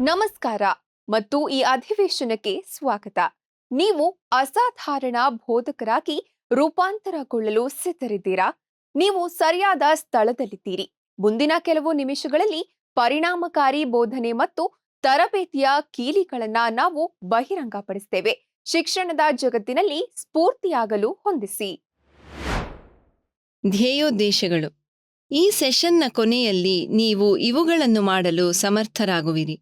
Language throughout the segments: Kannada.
ನಮಸ್ಕಾರ ಮತ್ತು ಈ ಅಧಿವೇಶನಕ್ಕೆ ಸ್ವಾಗತ. ನೀವು ಅಸಾಧಾರಣ ಬೋಧಕರಾಗಿ ರೂಪಾಂತರಗೊಳ್ಳಲು ಸಿದ್ಧರಿದ್ದೀರಾ? ನೀವು ಸರಿಯಾದ ಸ್ಥಳದಲ್ಲಿದ್ದೀರಿ. ಮುಂದಿನ ಕೆಲವು ನಿಮಿಷಗಳಲ್ಲಿ ಪರಿಣಾಮಕಾರಿ ಬೋಧನೆ ಮತ್ತು ತರಬೇತಿಯ ಕೀಲಿಗಳನ್ನು ನಾವು ಬಹಿರಂಗಪಡಿಸುತ್ತೇವೆ. ಶಿಕ್ಷಣದ ಜಗತ್ತಿನಲ್ಲಿ ಸ್ಫೂರ್ತಿಯಾಗಲು ಹೊಂದಿಸಿ. ಧ್ಯೇಯೋದ್ದೇಶಗಳು. ಈ ಸೆಷನ್ನ ಕೊನೆಯಲ್ಲಿ ನೀವು ಇವುಗಳನ್ನು ಮಾಡಲು ಸಮರ್ಥರಾಗುವಿರಿ.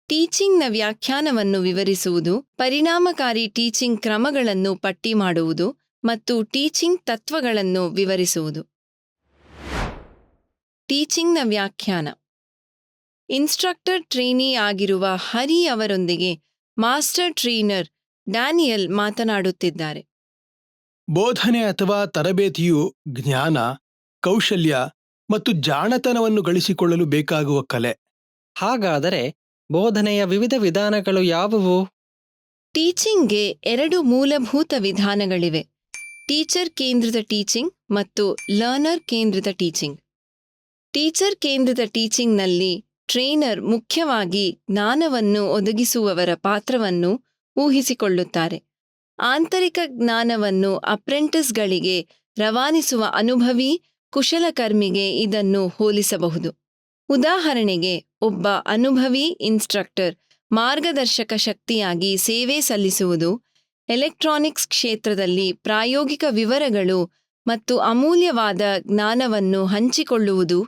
ಟೀಚಿಂಗ್ನ ವ್ಯಾಖ್ಯಾನವನ್ನು ವಿವರಿಸುವುದು, ಪರಿಣಾಮಕಾರಿ ಟೀಚಿಂಗ್ ಕ್ರಮಗಳನ್ನು ಪಟ್ಟಿ ಮಾಡುವುದು ಮತ್ತು ಟೀಚಿಂಗ್ ತತ್ವಗಳನ್ನು ವಿವರಿಸುವುದು. ಟೀಚಿಂಗ್ನ ವ್ಯಾಖ್ಯಾನ. ಇನ್ಸ್ಟ್ರಕ್ಟರ್ ಟ್ರೈನಿ ಆಗಿರುವ ಹರಿ ಅವರೊಂದಿಗೆ ಮಾಸ್ಟರ್ ಟ್ರೈನರ್ ಡ್ಯಾನಿಯಲ್ ಮಾತನಾಡುತ್ತಿದ್ದಾರೆ. ಬೋಧನೆ ಅಥವಾ ತರಬೇತಿಯು ಜ್ಞಾನ, ಕೌಶಲ್ಯ ಮತ್ತು ಜಾಣತನವನ್ನು ಗಳಿಸಿಕೊಳ್ಳಲು ಬೇಕಾಗುವ ಕಲೆ. ಹಾಗಾದರೆ ಬೋಧನೆಯ ವಿವಿಧ ವಿಧಾನಗಳು ಯಾವುವು? ಟೀಚಿಂಗ್ಗೆ 2 ಮೂಲಭೂತ ವಿಧಾನಗಳಿವೆ: ಟೀಚರ್ ಕೇಂದ್ರಿತ ಟೀಚಿಂಗ್ ಮತ್ತು ಲರ್ನರ್ ಕೇಂದ್ರಿತ ಟೀಚಿಂಗ್. ಟೀಚರ್ ಕೇಂದ್ರಿತ ಟೀಚಿಂಗ್ನಲ್ಲಿ ಟ್ರೈನರ್ ಮುಖ್ಯವಾಗಿ ಜ್ಞಾನವನ್ನು ಒದಗಿಸುವವರ ಪಾತ್ರವನ್ನು ಊಹಿಸಿಕೊಳ್ಳುತ್ತಾರೆ. ಆಂತರಿಕ ಜ್ಞಾನವನ್ನು ಅಪ್ರೆಂಟಿಸ್ಗಳಿಗೆ ರವಾನಿಸುವ ಅನುಭವಿ ಕುಶಲಕರ್ಮಿಗೆ ಇದನ್ನು ಹೋಲಿಸಬಹುದು. ಉದಾಹರಣೆಗೆ, ಒಬ್ಬ ಅನುಭವಿ ಇನ್ಸ್ಟ್ರಕ್ಟರ್ ಮಾರ್ಗದರ್ಶಕ ಶಕ್ತಿಯಾಗಿ ಸೇವೆ ಸಲ್ಲಿಸುವುದು, ಎಲೆಕ್ಟ್ರಾನಿಕ್ಸ್ ಕ್ಷೇತ್ರದಲ್ಲಿ ಪ್ರಾಯೋಗಿಕ ವಿವರಗಳು ಮತ್ತು ಅಮೂಲ್ಯವಾದ ಜ್ಞಾನವನ್ನು ಹಂಚಿಕೊಳ್ಳುವುದು,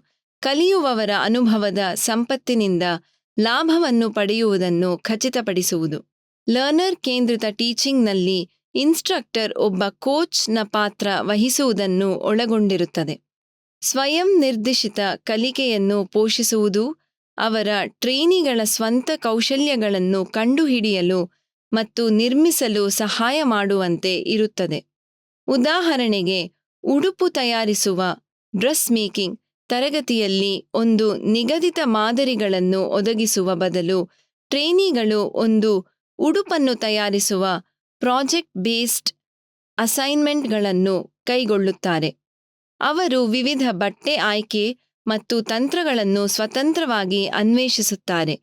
ಕಲಿಯುವವರ ಅನುಭವದ ಸಂಪತ್ತಿನಿಂದ ಲಾಭವನ್ನು ಪಡೆಯುವುದನ್ನು ಖಚಿತಪಡಿಸುವುದು. ಲರ್ನರ್ ಕೇಂದ್ರಿತ ಟೀಚಿಂಗ್ನಲ್ಲಿ ಇನ್ಸ್ಟ್ರಕ್ಟರ್ ಒಬ್ಬ ಕೋಚ್ನ ಪಾತ್ರ ವಹಿಸುವುದನ್ನು ಒಳಗೊಂಡಿರುತ್ತದೆ. ಸ್ವಯಂ ನಿರ್ದೇಶಿತ ಕಲಿಕೆಯನ್ನು ಪೋಷಿಸುವುದು, ಅವರ ಟ್ರೈನಿಗಳ ಸ್ವಂತ ಕೌಶಲ್ಯಗಳನ್ನು ಕಂಡುಹಿಡಿಯಲು ಮತ್ತು ನಿರ್ಮಿಸಲು ಸಹಾಯ ಮಾಡುವಂತೆ ಇರುತ್ತದೆ. ಉದಾಹರಣೆಗೆ, ಉಡುಪು ತಯಾರಿಸುವ ಡ್ರೆಸ್ ಮೇಕಿಂಗ್ ತರಗತಿಯಲ್ಲಿ ಒಂದು ನಿಗದಿತ ಮಾದರಿಗಳನ್ನು ಒದಗಿಸುವ ಬದಲು ಟ್ರೈನಿಗಳು ಒಂದು ಉಡುಪನ್ನು ತಯಾರಿಸುವ ಪ್ರಾಜೆಕ್ಟ್ ಬೇಸ್ಡ್ ಅಸೈನ್ಮೆಂಟ್ಗಳನ್ನು ಕೈಗೊಳ್ಳುತ್ತಾರೆ. ಅವರು ವಿವಿಧ ಬಟ್ಟೆ ಆಯ್ಕೆ ಮತ್ತು ತಂತ್ರಗಳನ್ನು ಸ್ವತಂತ್ರವಾಗಿ ಅನ್ವೇಷಿಸುತ್ತಾರೆ.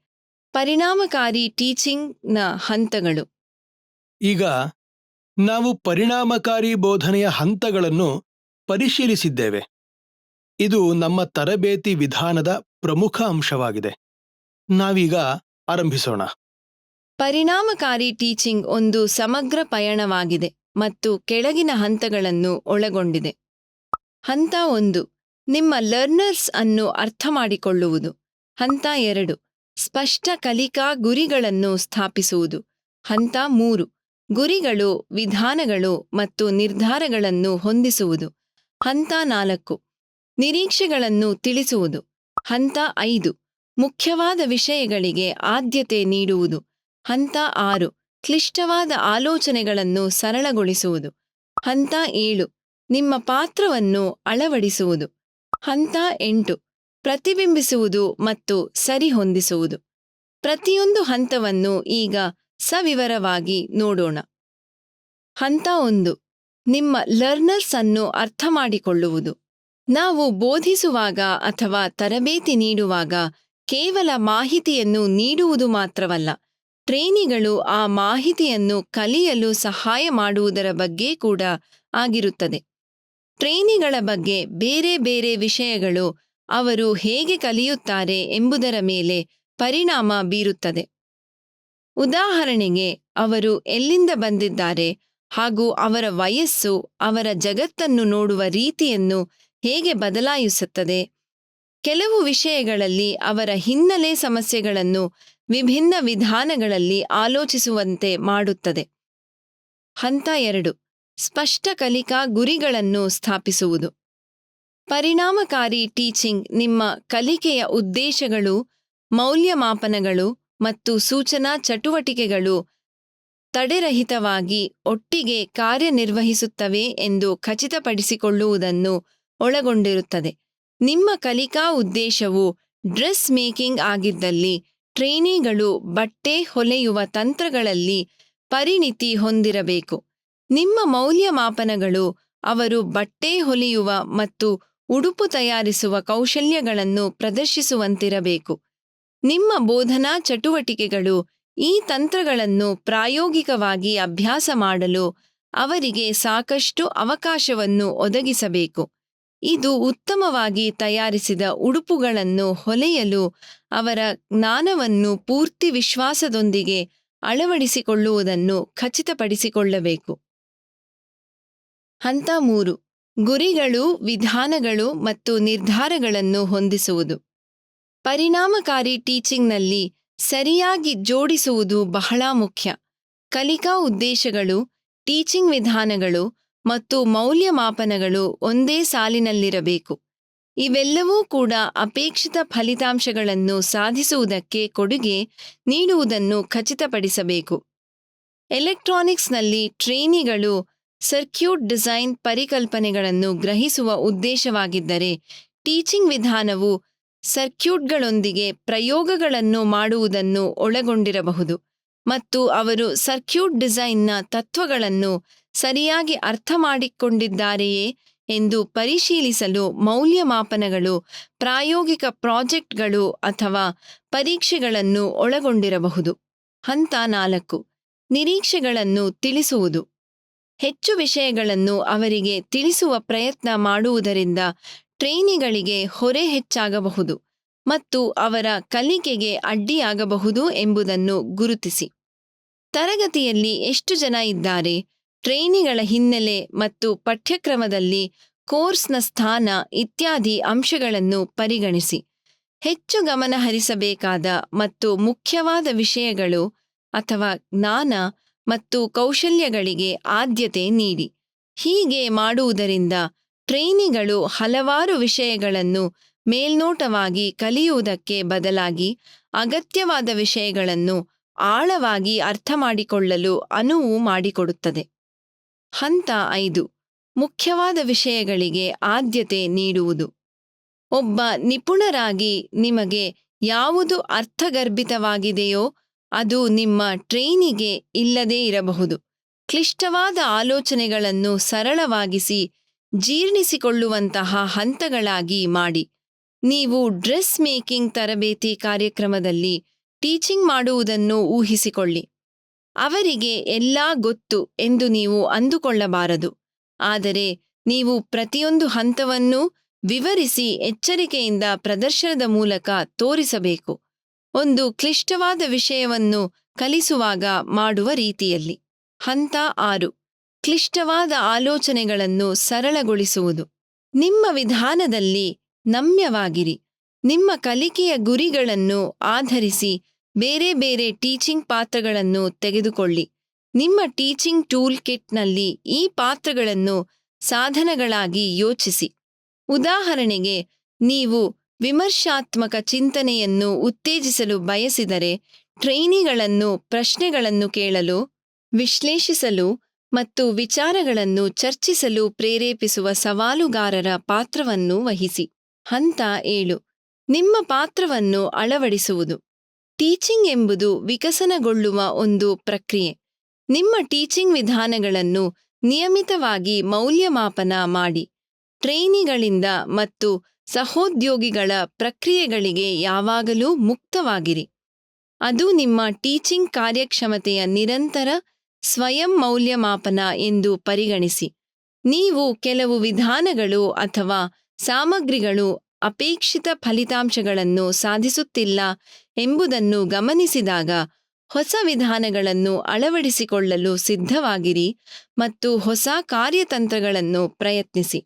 ಪರಿಣಾಮಕಾರಿ ಟೀಚಿಂಗ್ನ ಹಂತಗಳು. ಈಗ ನಾವು ಪರಿಣಾಮಕಾರಿ ಬೋಧನೆಯ ಹಂತಗಳನ್ನು ಪರಿಶೀಲಿಸಿದ್ದೇವೆ. ಇದು ನಮ್ಮ ತರಬೇತಿ ವಿಧಾನದ ಪ್ರಮುಖ ಅಂಶವಾಗಿದೆ. ನಾವೀಗ ಆರಂಭಿಸೋಣ. ಪರಿಣಾಮಕಾರಿ ಟೀಚಿಂಗ್ ಒಂದು ಸಮಗ್ರ ಪಯಣವಾಗಿದೆ ಮತ್ತು ಕೆಳಗಿನ ಹಂತಗಳನ್ನು ಒಳಗೊಂಡಿದೆ. ಹಂತ 1: ನಿಮ್ಮ ಲರ್ನರ್ಸ್ ಅನ್ನು ಅರ್ಥಮಾಡಿಕೊಳ್ಳುವುದು. ಹಂತ 2: ಸ್ಪಷ್ಟ ಕಲಿಕಾ ಗುರಿಗಳನ್ನು ಸ್ಥಾಪಿಸುವುದು. ಹಂತ 3: ಗುರಿಗಳು, ವಿಧಾನಗಳು ಮತ್ತು ನಿರ್ಧಾರಗಳನ್ನು ಹೊಂದಿಸುವುದು. ಹಂತ 4: ನಿರೀಕ್ಷೆಗಳನ್ನು ತಿಳಿಸುವುದು. ಹಂತ 5: ಮುಖ್ಯವಾದ ವಿಷಯಗಳಿಗೆ ಆದ್ಯತೆ ನೀಡುವುದು. ಹಂತ 6: ಕ್ಲಿಷ್ಟವಾದ ಆಲೋಚನೆಗಳನ್ನು ಸರಳಗೊಳಿಸುವುದು. ಹಂತ 7: ನಿಮ್ಮ ಪಾತ್ರವನ್ನು ಅಳವಡಿಸುವುದು. ಹಂತ 8: ಪ್ರತಿಬಿಂಬಿಸುವುದು ಮತ್ತು ಸರಿಹೊಂದಿಸುವುದು. ಪ್ರತಿಯೊಂದು ಹಂತವನ್ನು ಈಗ ಸವಿವರವಾಗಿ ನೋಡೋಣ. ಹಂತ 1: ನಿಮ್ಮ ಲರ್ನರ್ಸ್ ಅನ್ನು ಅರ್ಥಮಾಡಿಕೊಳ್ಳುವುದು. ನಾವು ಬೋಧಿಸುವಾಗ ಅಥವಾ ತರಬೇತಿ ನೀಡುವಾಗ ಕೇವಲ ಮಾಹಿತಿಯನ್ನು ನೀಡುವುದು ಮಾತ್ರವಲ್ಲ, ಟ್ರೈನಿಗಳು ಆ ಮಾಹಿತಿಯನ್ನು ಕಲಿಯಲು ಸಹಾಯ ಮಾಡುವುದರ ಬಗ್ಗೆ ಕೂಡ ಆಗಿರುತ್ತದೆ. ಟ್ರೈನಿಗಳ ಬಗ್ಗೆ ಬೇರೆ ಬೇರೆ ವಿಷಯಗಳು ಅವರು ಹೇಗೆ ಕಲಿಯುತ್ತಾರೆ ಎಂಬುದರ ಮೇಲೆ ಪರಿಣಾಮ ಬೀರುತ್ತದೆ. ಉದಾಹರಣೆಗೆ, ಅವರು ಎಲ್ಲಿಂದ ಬಂದಿದ್ದಾರೆ ಹಾಗೂ ಅವರ ವಯಸ್ಸು ಅವರ ಜಗತ್ತನ್ನು ನೋಡುವ ರೀತಿಯನ್ನು ಹೇಗೆ ಬದಲಾಯಿಸುತ್ತದೆ. ಕೆಲವು ವಿಷಯಗಳಲ್ಲಿ ಅವರ ಹಿನ್ನೆಲೆ ಸಮಸ್ಯೆಗಳನ್ನು ವಿಭಿನ್ನ ವಿಧಾನಗಳಲ್ಲಿ ಆಲೋಚಿಸುವಂತೆ ಮಾಡುತ್ತದೆ. ಹಂತ 2: ಸ್ಪಷ್ಟ ಕಲಿಕಾ ಗುರಿಗಳನ್ನು ಸ್ಥಾಪಿಸುವುದು. ಪರಿಣಾಮಕಾರಿ ಟೀಚಿಂಗ್ ನಿಮ್ಮ ಕಲಿಕೆಯ ಉದ್ದೇಶಗಳು, ಮೌಲ್ಯಮಾಪನಗಳು ಮತ್ತು ಸೂಚನಾ ಚಟುವಟಿಕೆಗಳು ತಡೆರಹಿತವಾಗಿ ಒಟ್ಟಿಗೆ ಕಾರ್ಯನಿರ್ವಹಿಸುತ್ತವೆ ಎಂದು ಖಚಿತಪಡಿಸಿಕೊಳ್ಳುವುದನ್ನು ಒಳಗೊಂಡಿರುತ್ತದೆ. ನಿಮ್ಮ ಕಲಿಕಾ ಉದ್ದೇಶವು ಡ್ರೆಸ್ ಮೇಕಿಂಗ್ ಆಗಿದ್ದಲ್ಲಿ, ಟ್ರೈನಿಗಳು ಬಟ್ಟೆ ಹೊಲೆಯುವ ತಂತ್ರಗಳಲ್ಲಿ ಪರಿಣಿತಿ ಹೊಂದಿರಬೇಕು. ನಿಮ್ಮ ಮೌಲ್ಯಮಾಪನಗಳು ಅವರು ಬಟ್ಟೆ ಹೊಲಿಯುವ ಮತ್ತು ಉಡುಪು ತಯಾರಿಸುವ ಕೌಶಲ್ಯಗಳನ್ನು ಪ್ರದರ್ಶಿಸುವಂತಿರಬೇಕು. ನಿಮ್ಮ ಬೋಧನಾ ಚಟುವಟಿಕೆಗಳು ಈ ತಂತ್ರಗಳನ್ನು ಪ್ರಾಯೋಗಿಕವಾಗಿ ಅಭ್ಯಾಸ ಮಾಡಲು ಅವರಿಗೆ ಸಾಕಷ್ಟು ಅವಕಾಶವನ್ನು ಒದಗಿಸಬೇಕು. ಇದು ಉತ್ತಮವಾಗಿ ತಯಾರಿಸಿದ ಉಡುಪುಗಳನ್ನು ಹೊಲೆಯಲು ಅವರ ಜ್ಞಾನವನ್ನು ಪೂರ್ತಿ ವಿಶ್ವಾಸದೊಂದಿಗೆ ಅಳವಡಿಸಿಕೊಳ್ಳುವುದನ್ನು ಖಚಿತಪಡಿಸಿಕೊಳ್ಳಬೇಕು. ಹಂತ 3. ಗುರಿಗಳು, ವಿಧಾನಗಳು ಮತ್ತು ನಿರ್ಧಾರಗಳನ್ನು ಹೊಂದಿಸುವುದು. ಪರಿಣಾಮಕಾರಿ ಟೀಚಿಂಗ್ನಲ್ಲಿ ಸರಿಯಾಗಿ ಜೋಡಿಸುವುದು ಬಹಳ ಮುಖ್ಯ. ಕಲಿಕಾ ಉದ್ದೇಶಗಳು, ಟೀಚಿಂಗ್ ವಿಧಾನಗಳು ಮತ್ತು ಮೌಲ್ಯಮಾಪನಗಳು ಒಂದೇ ಸಾಲಿನಲ್ಲಿರಬೇಕು. ಇವೆಲ್ಲವೂ ಕೂಡ ಅಪೇಕ್ಷಿತ ಫಲಿತಾಂಶಗಳನ್ನು ಸಾಧಿಸುವುದಕ್ಕೆ ಕೊಡುಗೆ ನೀಡುವುದನ್ನು ಖಚಿತಪಡಿಸಬೇಕು. ಎಲೆಕ್ಟ್ರಾನಿಕ್ಸ್ನಲ್ಲಿ ಟ್ರೇನಿಗಳು ಸರ್ಕ್ಯೂಟ್ ಡಿಸೈನ್ ಪರಿಕಲ್ಪನೆಗಳನ್ನು ಗ್ರಹಿಸುವ ಉದ್ದೇಶವಾಗಿದ್ದರೆ, ಟೀಚಿಂಗ್ ವಿಧಾನವು ಸರ್ಕ್ಯೂಟ್ಗಳೊಂದಿಗೆ ಪ್ರಯೋಗಗಳನ್ನು ಮಾಡುವುದನ್ನು ಒಳಗೊಂಡಿರಬಹುದು ಮತ್ತು ಅವರು ಸರ್ಕ್ಯೂಟ್ ಡಿಸೈನ್ನ ತತ್ವಗಳನ್ನು ಸರಿಯಾಗಿ ಅರ್ಥಮಾಡಿಕೊಂಡಿದ್ದಾರೆಯೇ ಎಂದು ಪರಿಶೀಲಿಸಲು ಮೌಲ್ಯಮಾಪನಗಳು ಪ್ರಾಯೋಗಿಕ ಪ್ರಾಜೆಕ್ಟ್ಗಳು ಅಥವಾ ಪರೀಕ್ಷೆಗಳನ್ನು ಒಳಗೊಂಡಿರಬಹುದು. ಹಂತ 4. ನಿರೀಕ್ಷೆಗಳನ್ನು ತಿಳಿಸುವುದು. ಹೆಚ್ಚು ವಿಷಯಗಳನ್ನು ಅವರಿಗೆ ತಿಳಿಸುವ ಪ್ರಯತ್ನ ಮಾಡುವುದರಿಂದ ಟ್ರೇನಿಗಳಿಗೆ ಹೊರೆ ಹೆಚ್ಚಾಗಬಹುದು ಮತ್ತು ಅವರ ಕಲಿಕೆಗೆ ಅಡ್ಡಿಯಾಗಬಹುದು ಎಂಬುದನ್ನು ಗುರುತಿಸಿ. ತರಗತಿಯಲ್ಲಿ ಎಷ್ಟು ಜನ ಇದ್ದಾರೆ, ಟ್ರೇನಿಗಳ ಹಿನ್ನೆಲೆ ಮತ್ತು ಪಠ್ಯಕ್ರಮದಲ್ಲಿ ಕೋರ್ಸ್ನ ಸ್ಥಾನ ಇತ್ಯಾದಿ ಅಂಶಗಳನ್ನು ಪರಿಗಣಿಸಿ. ಹೆಚ್ಚು ಗಮನ ಹರಿಸಬೇಕಾದ ಮತ್ತು ಮುಖ್ಯವಾದ ವಿಷಯಗಳು ಅಥವಾ ಜ್ಞಾನ ಮತ್ತು ಕೌಶಲ್ಯಗಳಿಗೆ ಆದ್ಯತೆ ನೀಡಿ. ಹೀಗೆ ಮಾಡುವುದರಿಂದ ಟ್ರೇನಿಗಳು ಹಲವಾರು ವಿಷಯಗಳನ್ನು ಮೇಲ್ನೋಟವಾಗಿ ಕಲಿಯುವುದಕ್ಕೆ ಬದಲಾಗಿ ಅಗತ್ಯವಾದ ವಿಷಯಗಳನ್ನು ಆಳವಾಗಿ ಅರ್ಥಮಾಡಿಕೊಳ್ಳಲು ಅನುವು ಮಾಡಿಕೊಡುತ್ತದೆ. ಹಂತ 5. ಮುಖ್ಯವಾದ ವಿಷಯಗಳಿಗೆ ಆದ್ಯತೆ ನೀಡುವುದು. ಒಬ್ಬ ನಿಪುಣರಾಗಿ ನಿಮಗೆ ಯಾವುದು ಅರ್ಥಗರ್ಭಿತವಾಗಿದೆಯೋ ಅದು ನಿಮ್ಮ ಟ್ರೇನಿಗೆ ಇಲ್ಲದೇ ಇರಬಹುದು. ಕ್ಲಿಷ್ಟವಾದ ಆಲೋಚನೆಗಳನ್ನು ಸರಳವಾಗಿಸಿ ಜೀರ್ಣಿಸಿಕೊಳ್ಳುವಂತಹ ಹಂತಗಳಾಗಿ ಮಾಡಿ. ನೀವು ಡ್ರೆಸ್ ಮೇಕಿಂಗ್ ತರಬೇತಿ ಕಾರ್ಯಕ್ರಮದಲ್ಲಿ ಟೀಚಿಂಗ್ ಮಾಡುವುದನ್ನು ಊಹಿಸಿಕೊಳ್ಳಿ. ಅವರಿಗೆ ಎಲ್ಲಾ ಗೊತ್ತು ಎಂದು ನೀವು ಅಂದುಕೊಳ್ಳಬಾರದು, ಆದರೆ ನೀವು ಪ್ರತಿಯೊಂದು ಹಂತವನ್ನೂ ವಿವರಿಸಿ ಎಚ್ಚರಿಕೆಯಿಂದ ಪ್ರದರ್ಶನದ ಮೂಲಕ ತೋರಿಸಬೇಕು. ಒಂದು ಕ್ಲಿಷ್ಟವಾದ ವಿಷಯವನ್ನು ಕಲಿಸುವಾಗ ಮಾಡುವ ರೀತಿಯಲ್ಲಿ. ಹಂತ 6. ಕ್ಲಿಷ್ಟವಾದ ಆಲೋಚನೆಗಳನ್ನು ಸರಳಗೊಳಿಸುವುದು. ನಿಮ್ಮ ವಿಧಾನದಲ್ಲಿ ನಮ್ಯವಾಗಿರಿ. ನಿಮ್ಮ ಕಲಿಕೆಯ ಗುರಿಗಳನ್ನು ಆಧರಿಸಿ ಬೇರೆ ಬೇರೆ ಟೀಚಿಂಗ್ ಪಾತ್ರಗಳನ್ನು ತೆಗೆದುಕೊಳ್ಳಿ. ನಿಮ್ಮ ಟೀಚಿಂಗ್ ಟೂಲ್ ಕಿಟ್ನಲ್ಲಿ ಈ ಪಾತ್ರಗಳನ್ನು ಸಾಧನಗಳಾಗಿ ಯೋಚಿಸಿ. ಉದಾಹರಣೆಗೆ, ನೀವು ವಿಮರ್ಶಾತ್ಮಕ ಚಿಂತನೆಯನ್ನು ಉತ್ತೇಜಿಸಲು ಬಯಸಿದರೆ ಟ್ರೈನಿಗಳನ್ನು ಪ್ರಶ್ನೆಗಳನ್ನು ಕೇಳಲು, ವಿಶ್ಲೇಷಿಸಲು ಮತ್ತು ವಿಚಾರಗಳನ್ನು ಚರ್ಚಿಸಲು ಪ್ರೇರೇಪಿಸುವ ಸವಾಲುಗಾರರ ಪಾತ್ರವನ್ನು ವಹಿಸಿ. ಹಂತ 7. ನಿಮ್ಮ ಪಾತ್ರವನ್ನು ಅಳವಡಿಸುವುದು. ಟೀಚಿಂಗ್ ಎಂಬುದು ವಿಕಸನಗೊಳ್ಳುವ ಒಂದು ಪ್ರಕ್ರಿಯೆ. ನಿಮ್ಮ ಟೀಚಿಂಗ್ ವಿಧಾನಗಳನ್ನು ನಿಯಮಿತವಾಗಿ ಮೌಲ್ಯಮಾಪನ ಮಾಡಿ. ಟ್ರೈನಿಗಳಿಂದ ಮತ್ತು ಸಹೋದ್ಯೋಗಿಗಳ ಪ್ರಕ್ರಿಯೆಗಳಿಗೆ ಯಾವಾಗಲೂ ಮುಕ್ತವಾಗಿರಿ. ಅದು ನಿಮ್ಮ ಟೀಚಿಂಗ್ ಕಾರ್ಯಕ್ಷಮತೆಯ ನಿರಂತರ ಸ್ವಯಂ ಮೌಲ್ಯಮಾಪನ ಎಂದು ಪರಿಗಣಿಸಿ. ನೀವು ಕೆಲವು ವಿಧಾನಗಳು ಅಥವಾ ಸಾಮಗ್ರಿಗಳು ಅಪೇಕ್ಷಿತ ಫಲಿತಾಂಶಗಳನ್ನು ಸಾಧಿಸುತ್ತಿಲ್ಲ ಎಂಬುದನ್ನು ಗಮನಿಸಿದಾಗ ಹೊಸ ವಿಧಾನಗಳನ್ನು ಅಳವಡಿಸಿಕೊಳ್ಳಲು ಸಿದ್ಧವಾಗಿರಿ ಮತ್ತು ಹೊಸ ಕಾರ್ಯತಂತ್ರಗಳನ್ನು ಪ್ರಯತ್ನಿಸಿ.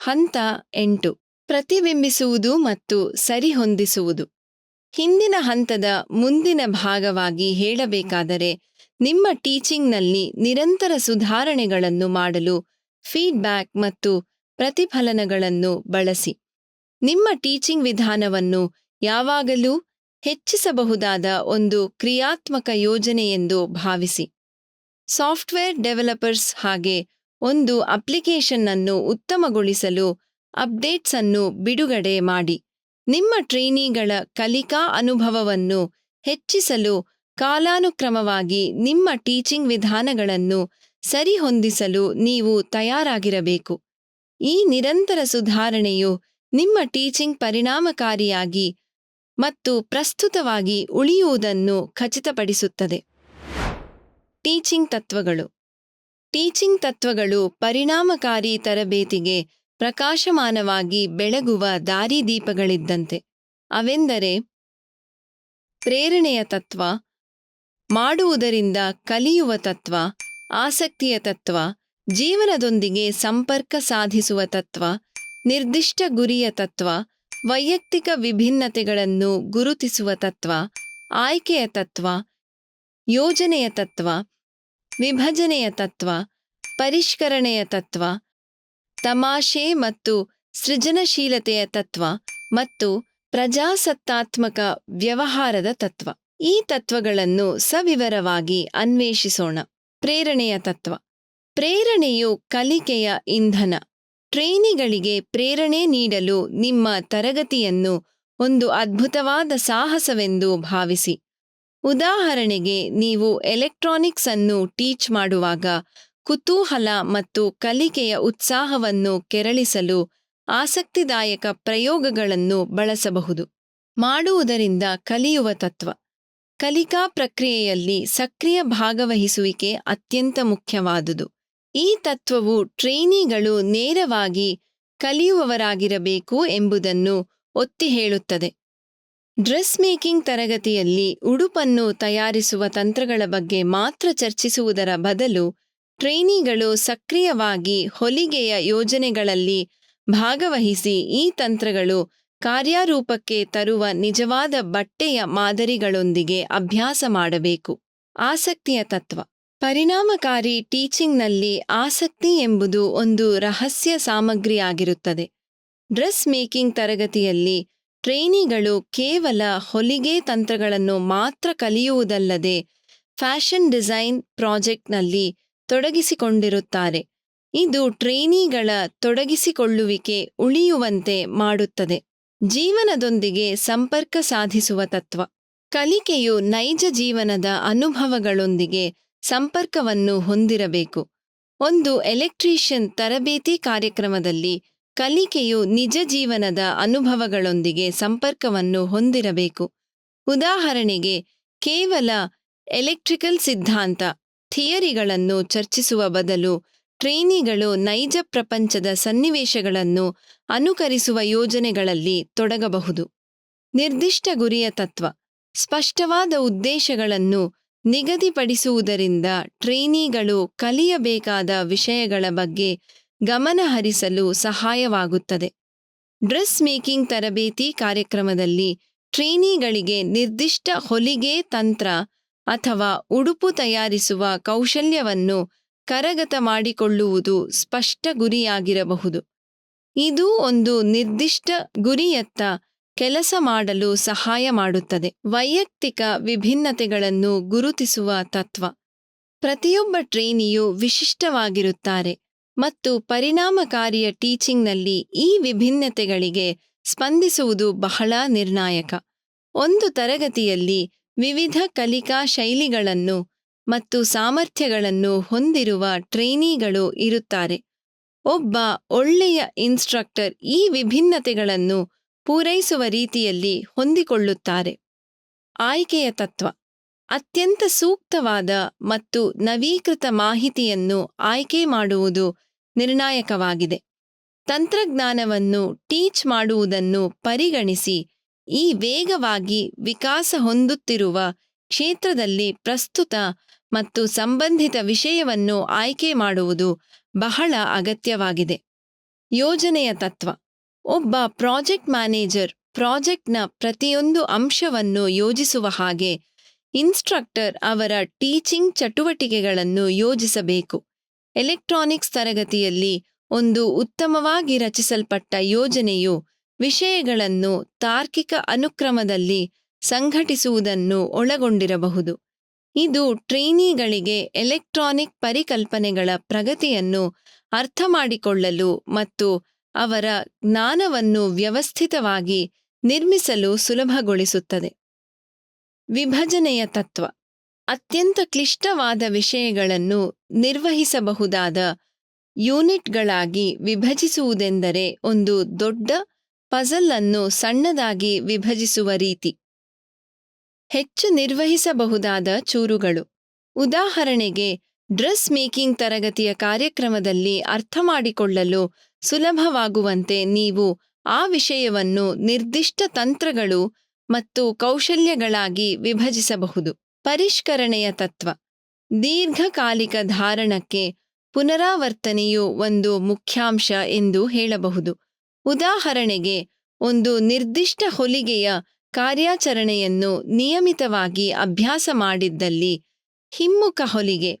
ಹಂತ 8. ಪ್ರತಿಬಿಂಬಿಸುವುದು ಮತ್ತು ಸರಿಹೊಂದಿಸುವುದು. ಹಿಂದಿನ ಹಂತದ ಮುಂದಿನ ಭಾಗವಾಗಿ ಹೇಳಬೇಕಾದರೆ, ನಿಮ್ಮ ಟೀಚಿಂಗ್ನಲ್ಲಿ ನಿರಂತರ ಸುಧಾರಣೆಗಳನ್ನು ಮಾಡಲು ಫೀಡ್ಬ್ಯಾಕ್ ಮತ್ತು ಪ್ರತಿಫಲನಗಳನ್ನು ಬಳಸಿ. ನಿಮ್ಮ ಟೀಚಿಂಗ್ ವಿಧಾನವನ್ನು ಯಾವಾಗಲೂ ಹೆಚ್ಚಿಸಬಹುದಾದ ಒಂದು ಕ್ರಿಯಾತ್ಮಕ ಯೋಜನೆಯೆಂದು ಭಾವಿಸಿ. ಸಾಫ್ಟ್ವೇರ್ ಡೆವಲಪರ್ಸ್ ಹಾಗೆ ಒಂದು ಅಪ್ಲಿಕೇಶನ್ ಅನ್ನು ಉತ್ತಮಗೊಳಿಸಲು ಅಪ್ಡೇಟ್ಸ್ ಅನ್ನು ಬಿಡುಗಡೆ ಮಾಡಿ. ನಿಮ್ಮ ಟ್ರೈನಿಗಳ ಕಲಿಕಾ ಅನುಭವವನ್ನು ಹೆಚ್ಚಿಸಲು ಕಾಲಾನುಕ್ರಮವಾಗಿ ನಿಮ್ಮ ಟೀಚಿಂಗ್ ವಿಧಾನಗಳನ್ನು ಸರಿಹೊಂದಿಸಲು ನೀವು ತಯಾರಾಗಿರಬೇಕು. ಈ ನಿರಂತರ ಸುಧಾರಣೆಯು ನಿಮ್ಮ ಟೀಚಿಂಗ್ ಪರಿಣಾಮಕಾರಿಯಾಗಿ ಮತ್ತು ಪ್ರಸ್ತುತವಾಗಿ ಉಳಿಯುವುದನ್ನು ಖಚಿತಪಡಿಸುತ್ತದೆ. ಟೀಚಿಂಗ್ ತತ್ವಗಳು. ಟೀಚಿಂಗ್ ತತ್ವಗಳು ಪರಿಣಾಮಕಾರಿ ತರಬೇತಿಗೆ ಪ್ರಕಾಶಮಾನವಾಗಿ ಬೆಳಗುವ ದಾರಿದೀಪಗಳಿದ್ದಂತೆ. ಅವೆಂದರೆ ಪ್ರೇರಣೆಯ ತತ್ವ, ಮಾಡುವುದರಿಂದ ಕಲಿಯುವ ತತ್ವ, ಆಸಕ್ತಿಯ ತತ್ವ, ಜೀವನದೊಂದಿಗೆ ಸಂಪರ್ಕ ಸಾಧಿಸುವ ತತ್ವ, ನಿರ್ದಿಷ್ಟ ಗುರಿಯ ತತ್ವ, ವೈಯಕ್ತಿಕ ವಿಭಿನ್ನತೆಗಳನ್ನು ಗುರುತಿಸುವ ತತ್ವ, ಆಯ್ಕೆಯ ತತ್ವ, ಯೋಜನೆಯ ತತ್ವ, ವಿಭಜನೆಯ ತತ್ವ, ಪರಿಷ್ಕರಣೆಯ ತತ್ವ, ತಮಾಷೆ ಮತ್ತು ಸೃಜನಶೀಲತೆಯ ತತ್ವ ಮತ್ತು ಪ್ರಜಾಸತ್ತಾತ್ಮಕ ವ್ಯವಹಾರದ ತತ್ವ. ಈ ತತ್ವಗಳನ್ನು ಸವಿವರವಾಗಿ ಅನ್ವೇಷಿಸೋಣ. ಪ್ರೇರಣೆಯ ತತ್ವ. ಪ್ರೇರಣೆಯು ಕಲಿಕೆಯ ಇಂಧನ. ಟ್ರೇನಿಗಳಿಗೆ ಪ್ರೇರಣೆ ನೀಡಲು ನಿಮ್ಮ ತರಗತಿಯನ್ನು ಒಂದು ಅದ್ಭುತವಾದ ಸಾಹಸವೆಂದು ಭಾವಿಸಿ. ಉದಾಹರಣೆಗೆ, ನೀವು ಎಲೆಕ್ಟ್ರಾನಿಕ್ಸ್ ಅನ್ನು ಟೀಚ್ ಮಾಡುವಾಗ ಕುತೂಹಲ ಮತ್ತು ಕಲಿಕೆಯ ಉತ್ಸಾಹವನ್ನು ಕೆರಳಿಸಲು ಆಸಕ್ತಿದಾಯಕ ಪ್ರಯೋಗಗಳನ್ನು ಬಳಸಬಹುದು. ಮಾಡುವುದರಿಂದ ಕಲಿಯುವ ತತ್ವ. ಕಲಿಕಾ ಪ್ರಕ್ರಿಯೆಯಲ್ಲಿ ಸಕ್ರಿಯ ಭಾಗವಹಿಸುವಿಕೆ ಅತ್ಯಂತ ಮುಖ್ಯವಾದುದು. ಈ ತತ್ವವು ಟ್ರೇನಿಗಳು ನೇರವಾಗಿ ಕಲಿಯುವವರಾಗಿರಬೇಕು ಎಂಬುದನ್ನು ಒತ್ತಿ ಹೇಳುತ್ತದೆ. ಡ್ರೆಸ್ ಮೇಕಿಂಗ್ ತರಗತಿಯಲ್ಲಿ ಉಡುಪನ್ನು ತಯಾರಿಸುವ ತಂತ್ರಗಳ ಬಗ್ಗೆ ಮಾತ್ರ ಚರ್ಚಿಸುವುದರ ಬದಲು, ಟ್ರೇನಿಗಳು ಸಕ್ರಿಯವಾಗಿ ಹೊಲಿಗೆಯ ಯೋಜನೆಗಳಲ್ಲಿ ಭಾಗವಹಿಸಿ ಈ ತಂತ್ರಗಳು ಕಾರ್ಯರೂಪಕ್ಕೆ ತರುವ ನಿಜವಾದ ಬಟ್ಟೆಯ ಮಾದರಿಗಳೊಂದಿಗೆ ಅಭ್ಯಾಸ ಮಾಡಬೇಕು. ಆಸಕ್ತಿಯ ತತ್ವ. ಪರಿಣಾಮಕಾರಿ ಟೀಚಿಂಗ್ನಲ್ಲಿ ಆಸಕ್ತಿ ಎಂಬುದು ಒಂದು ರಹಸ್ಯ ಸಾಮಗ್ರಿಯಾಗಿರುತ್ತದೆ. ಡ್ರೆಸ್ ಮೇಕಿಂಗ್ ತರಗತಿಯಲ್ಲಿ ಟ್ರೇನಿಗಳು ಕೇವಲ ಹೊಲಿಗೆ ತಂತ್ರಗಳನ್ನು ಮಾತ್ರ ಕಲಿಯುವುದಲ್ಲದೆ ಫ್ಯಾಷನ್ ಡಿಸೈನ್ ಪ್ರಾಜೆಕ್ಟ್ನಲ್ಲಿ ತೊಡಗಿಸಿಕೊಂಡಿರುತ್ತಾರೆ. ಇದು ಟ್ರೇನಿಗಳ ತೊಡಗಿಸಿಕೊಳ್ಳುವಿಕೆ ಉಳಿಯುವಂತೆ ಮಾಡುತ್ತದೆ. ಜೀವನದೊಂದಿಗೆ ಸಂಪರ್ಕ ಸಾಧಿಸುವ ತತ್ವ. ಕಲಿಕೆಯು ನೈಜ ಜೀವನದ ಅನುಭವಗಳೊಂದಿಗೆ ಸಂಪರ್ಕವನ್ನು ಹೊಂದಿರಬೇಕು. ಒಂದು ಎಲೆಕ್ಟ್ರಿಷಿಯನ್ ತರಬೇತಿ ಕಾರ್ಯಕ್ರಮದಲ್ಲಿ ಕಲಿಕೆಯು ನಿಜ ಜೀವನದ ಅನುಭವಗಳೊಂದಿಗೆ ಸಂಪರ್ಕವನ್ನು ಹೊಂದಿರಬೇಕು. ಉದಾಹರಣೆಗೆ, ಕೇವಲ ಎಲೆಕ್ಟ್ರಿಕಲ್ ಸಿದ್ಧಾಂತ ಥಿಯರಿಗಳನ್ನು ಚರ್ಚಿಸುವ ಬದಲು ಟ್ರೇನಿಗಳು ನೈಜ ಪ್ರಪಂಚದ ಸನ್ನಿವೇಶಗಳನ್ನು ಅನುಕರಿಸುವ ಯೋಜನೆಗಳಲ್ಲಿ ತೊಡಗಬಹುದು. ನಿರ್ದಿಷ್ಟ ಗುರಿಯ ತತ್ವ. ಸ್ಪಷ್ಟವಾದ ಉದ್ದೇಶಗಳನ್ನು ನಿಗದಿಪಡಿಸುವುದರಿಂದ ಟ್ರೇನಿಗಳು ಕಲಿಯಬೇಕಾದ ವಿಷಯಗಳ ಬಗ್ಗೆ ಗಮನಹರಿಸಲು ಸಹಾಯವಾಗುತ್ತದೆ. ಡ್ರೆಸ್ ಮೇಕಿಂಗ್ ತರಬೇತಿ ಕಾರ್ಯಕ್ರಮದಲ್ಲಿ ಟ್ರೇನಿಗಳಿಗೆ ನಿರ್ದಿಷ್ಟ ಹೊಲಿಗೆ ತಂತ್ರ ಅಥವಾ ಉಡುಪು ತಯಾರಿಸುವ ಕೌಶಲ್ಯವನ್ನು ಕರಗತ ಮಾಡಿಕೊಳ್ಳುವುದು ಸ್ಪಷ್ಟ ಗುರಿಯಾಗಿರಬಹುದು. ಇದು ಒಂದು ನಿರ್ದಿಷ್ಟ ಗುರಿಯತ್ತ ಕೆಲಸ ಮಾಡಲು ಸಹಾಯ ಮಾಡುತ್ತದೆ. ವೈಯಕ್ತಿಕ ವಿಭಿನ್ನತೆಗಳನ್ನು ಗುರುತಿಸುವ ತತ್ವ. ಪ್ರತಿಯೊಬ್ಬ ಟ್ರೇನಿಯೂ ವಿಶಿಷ್ಟವಾಗಿರುತ್ತಾರೆ ಮತ್ತು ಪರಿಣಾಮಕಾರಿಯ ಟೀಚಿಂಗ್ನಲ್ಲಿ ಈ ವಿಭಿನ್ನತೆಗಳಿಗೆ ಸ್ಪಂದಿಸುವುದು ಬಹಳ ನಿರ್ಣಾಯಕ. ಒಂದು ತರಗತಿಯಲ್ಲಿ ವಿವಿಧ ಕಲಿಕಾ ಶೈಲಿಗಳನ್ನು ಮತ್ತು ಸಾಮರ್ಥ್ಯಗಳನ್ನು ಹೊಂದಿರುವ ಟ್ರೇನಿಗಳು ಇರುತ್ತಾರೆ. ಒಬ್ಬ ಒಳ್ಳೆಯ ಇನ್ಸ್ಟ್ರಕ್ಟರ್ ಈ ವಿಭಿನ್ನತೆಗಳನ್ನು ಪೂರೈಸುವ ರೀತಿಯಲ್ಲಿ ಹೊಂದಿಕೊಳ್ಳುತ್ತಾರೆ. ಆಯ್ಕೆಯ ತತ್ವ. ಅತ್ಯಂತ ಸೂಕ್ತವಾದ ಮತ್ತು ನವೀಕೃತ ಮಾಹಿತಿಯನ್ನು ಆಯ್ಕೆ ಮಾಡುವುದು ನಿರ್ಣಾಯಕವಾಗಿದೆ. ತಂತ್ರಜ್ಞಾನವನ್ನು ಟೀಚ್ ಮಾಡುವುದನ್ನು ಪರಿಗಣಿಸಿ, ಈ ವೇಗವಾಗಿ ವಿಕಾಸ ಹೊಂದುತ್ತಿರುವ ಕ್ಷೇತ್ರದಲ್ಲಿ ಪ್ರಸ್ತುತ ಮತ್ತು ಸಂಬಂಧಿತ ವಿಷಯವನ್ನು ಆಯ್ಕೆ ಮಾಡುವುದು ಬಹಳ ಅಗತ್ಯವಾಗಿದೆ. ಯೋಜನೆಯ ತತ್ವ. ಒಬ್ಬ ಪ್ರಾಜೆಕ್ಟ್ ಮ್ಯಾನೇಜರ್ ಪ್ರಾಜೆಕ್ಟ್ನ ಪ್ರತಿಯೊಂದು ಅಂಶವನ್ನು ಯೋಜಿಸುವ ಹಾಗೆ ಇನ್ಸ್ಟ್ರಕ್ಟರ್ ಅವರ ಟೀಚಿಂಗ್ ಚಟುವಟಿಕೆಗಳನ್ನು ಯೋಜಿಸಬೇಕು. ಎಲೆಕ್ಟ್ರಾನಿಕ್ಸ್ ತರಗತಿಯಲ್ಲಿ ಒಂದು ಉತ್ತಮವಾಗಿ ರಚಿಸಲ್ಪಟ್ಟ ಯೋಜನೆಯು ವಿಷಯಗಳನ್ನು ತಾರ್ಕಿಕ ಅನುಕ್ರಮದಲ್ಲಿ ಸಂಘಟಿಸುವುದನ್ನು ಒಳಗೊಂಡಿರಬಹುದು. ಇದು ಟ್ರೇನಿಗಳಿಗೆ ಎಲೆಕ್ಟ್ರಾನಿಕ್ ಪರಿಕಲ್ಪನೆಗಳ ಪ್ರಗತಿಯನ್ನು ಅರ್ಥಮಾಡಿಕೊಳ್ಳಲು ಮತ್ತು ಅವರ ಜ್ಞಾನವನ್ನು ವ್ಯವಸ್ಥಿತವಾಗಿ ನಿರ್ಮಿಸಲು ಸುಲಭಗೊಳಿಸುತ್ತದೆ. ವಿಭಜನೆಯ ತತ್ವ. ಅತ್ಯಂತ ಕ್ಲಿಷ್ಟವಾದ ವಿಷಯಗಳನ್ನು ನಿರ್ವಹಿಸಬಹುದಾದ ಯೂನಿಟ್ಗಳಾಗಿ ವಿಭಜಿಸುವುದೆಂದರೆ ಒಂದು ದೊಡ್ಡ ಪಜಲ್ ಅನ್ನು ಸಣ್ಣದಾಗಿ ವಿಭಜಿಸುವ ರೀತಿ. ಹೆಚ್ಚು ನಿರ್ವಹಿಸಬಹುದಾದ ಚೂರುಗಳು. ಉದಾಹರಣೆಗೆ, ಡ್ರೆಸ್ ಮೇಕಿಂಗ್ ತರಗತಿಯ ಕಾರ್ಯಕ್ರಮದಲ್ಲಿ ಅರ್ಥಮಾಡಿಕೊಳ್ಳಲು ಸುಲಭವಾಗುವಂತೆ ನೀವು ಆ ವಿಷಯವನ್ನು ನಿರ್ದಿಷ್ಟ ತಂತ್ರಗಳು ಮತ್ತು ಕೌಶಲ್ಯಗಳಾಗಿ ವಿಭಜಿಸಬಹುದು. ಪರಿಷ್ಕರಣೆಯ ತತ್ವ. ದೀರ್ಘಕಾಲಿಕ ಧಾರಣಕ್ಕೆ ಪುನರಾವರ್ತನೆಯು ಒಂದು ಮುಖ್ಯಾಂಶ ಎಂದು ಹೇಳಬಹುದು. ಉದಾಹರಣೆಗೆ, ಒಂದು ನಿರ್ದಿಷ್ಟ ಹೊಲಿಗೆಯ ಕಾರ್ಯಾಚರಣೆಯನ್ನು ನಿಯಮಿತವಾಗಿ ಅಭ್ಯಾಸ ಮಾಡಿದ್ದಲ್ಲಿ ಹಿಮ್ಮುಖ ಹೊಲಿಗೆ,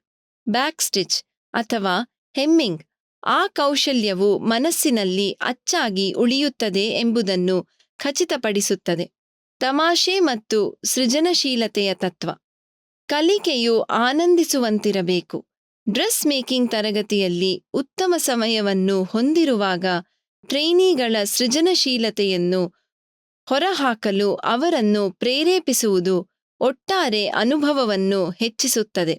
ಬ್ಯಾಕ್ ಸ್ಟಿಚ್ ಅಥವಾ ಹೆಮ್ಮಿಂಗ್, ಆ ಕೌಶಲ್ಯವು ಮನಸ್ಸಿನಲ್ಲಿ ಅಚ್ಚಾಗಿ ಉಳಿಯುತ್ತದೆ ಎಂಬುದನ್ನು ಖಚಿತಪಡಿಸುತ್ತದೆ. ತಮಾಷೆ ಮತ್ತು ಸೃಜನಶೀಲತೆಯ ತತ್ವ. ಕಲಿಕೆಯು ಆನಂದಿಸುವಂತಿರಬೇಕು. ಡ್ರೆಸ್ ಮೇಕಿಂಗ್ ತರಗತಿಯಲ್ಲಿ ಉತ್ತಮ ಸಮಯವನ್ನು ಹೊಂದಿರುವಾಗ ಟ್ರೈನಿಗಳ ಸೃಜನಶೀಲತೆಯನ್ನು ಹೊರಹಾಕಲು ಅವರನ್ನು ಪ್ರೇರೇಪಿಸುವುದು ಒಟ್ಟಾರೆ ಅನುಭವವನ್ನು ಹೆಚ್ಚಿಸುತ್ತದೆ.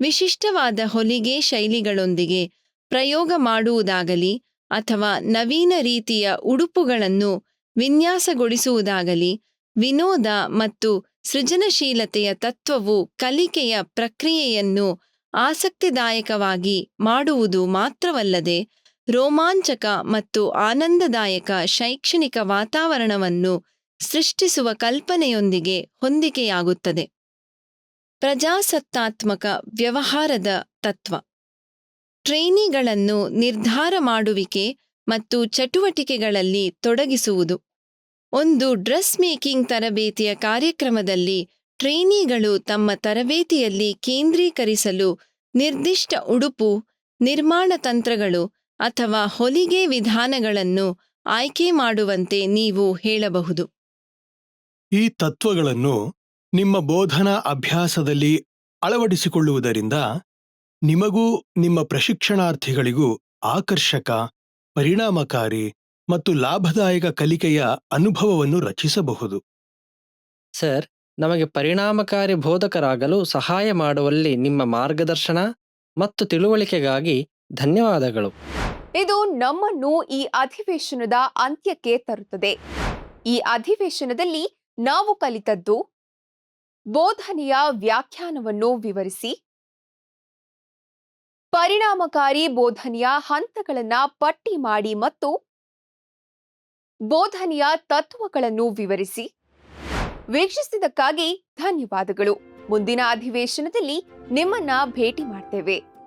ವಿಶಿಷ್ಟವಾದ ಹೊಲಿಗೆ ಶೈಲಿಗಳೊಂದಿಗೆ ಪ್ರಯೋಗ ಮಾಡುವುದಾಗಲಿ ಅಥವಾ ನವೀನ ರೀತಿಯ ಉಡುಪುಗಳನ್ನು ವಿನ್ಯಾಸಗೊಳಿಸುವುದಾಗಲಿ, ವಿನೋದ ಮತ್ತು ಸೃಜನಶೀಲತೆಯ ತತ್ವವು ಕಲಿಕೆಯ ಪ್ರಕ್ರಿಯೆಯನ್ನು ಆಸಕ್ತಿದಾಯಕವಾಗಿ ಮಾಡುವುದು ಮಾತ್ರವಲ್ಲದೆ ರೋಮಾಂಚಕ ಮತ್ತು ಆನಂದದಾಯಕ ಶೈಕ್ಷಣಿಕ ವಾತಾವರಣವನ್ನು ಸೃಷ್ಟಿಸುವ ಕಲ್ಪನೆಯೊಂದಿಗೆ ಹೊಂದಿಕೆಯಾಗುತ್ತದೆ. ಪ್ರಜಾಸತ್ತಾತ್ಮಕ ವ್ಯವಹಾರದ ತತ್ವ. ಟ್ರೈನಿಗಳನ್ನು ನಿರ್ಧಾರ ಮಾಡುವಿಕೆ ಮತ್ತು ಚಟುವಟಿಕೆಗಳಲ್ಲಿ ತೊಡಗಿಸುವುದು. ಒಂದು ಡ್ರೆಸ್ ಮೇಕಿಂಗ್ ತರಬೇತಿಯ ಕಾರ್ಯಕ್ರಮದಲ್ಲಿ ಟ್ರೈನಿಗಳು ತಮ್ಮ ತರಬೇತಿಯಲ್ಲಿ ಕೇಂದ್ರೀಕರಿಸಲು ನಿರ್ದಿಷ್ಟ ಉಡುಪು, ನಿರ್ಮಾಣ ತಂತ್ರಗಳು ಅಥವಾ ಹೊಲಿಗೆ ವಿಧಾನಗಳನ್ನು ಆಯ್ಕೆ ಮಾಡುವಂತೆ ನೀವು ಹೇಳಬಹುದು. ಈ ತತ್ವಗಳನ್ನು ನಿಮ್ಮ ಬೋಧನಾ ಅಭ್ಯಾಸದಲ್ಲಿ ಅಳವಡಿಸಿಕೊಳ್ಳುವುದರಿಂದ ನಿಮಗೂ ನಿಮ್ಮ ಪ್ರಶಿಕ್ಷಣಾರ್ಥಿಗಳಿಗೂ ಆಕರ್ಷಕ, ಪರಿಣಾಮಕಾರಿ ಮತ್ತು ಲಾಭದಾಯಕ ಕಲಿಕೆಯ ಅನುಭವವನ್ನು ರಚಿಸಬಹುದು. ಸರ್, ನಮಗೆ ಪರಿಣಾಮಕಾರಿ ಬೋಧಕರಾಗಲು ಸಹಾಯ ಮಾಡುವಲ್ಲಿ ನಿಮ್ಮ ಮಾರ್ಗದರ್ಶನ ಮತ್ತು ತಿಳುವಳಿಕೆಗಾಗಿ ಧನ್ಯವಾದಗಳು. ಇದು ನಮ್ಮನ್ನು ಈ ಅಧಿವೇಶನದ ಅಂತ್ಯಕ್ಕೆ ತರುತ್ತದೆ. ಈ ಅಧಿವೇಶನದಲ್ಲಿ ನಾವು ಕಲಿತದ್ದು: ಬೋಧನೆಯ ವ್ಯಾಖ್ಯಾನವನ್ನು ವಿವರಿಸಿ, ಪರಿಣಾಮಕಾರಿ ಬೋಧನೆಯ ಹಂತಗಳನ್ನು ಪಟ್ಟಿ ಮಾಡಿ ಮತ್ತು ಬೋಧನೆಯ ತತ್ವಗಳನ್ನು ವಿವರಿಸಿ. ವೀಕ್ಷಿಸಿದ್ದಕ್ಕಾಗಿ ಧನ್ಯವಾದಗಳು. ಮುಂದಿನ ಅಧಿವೇಶನದಲ್ಲಿ ನಿಮ್ಮನ್ನ ಭೇಟಿ ಮಾಡ್ತೇವೆ.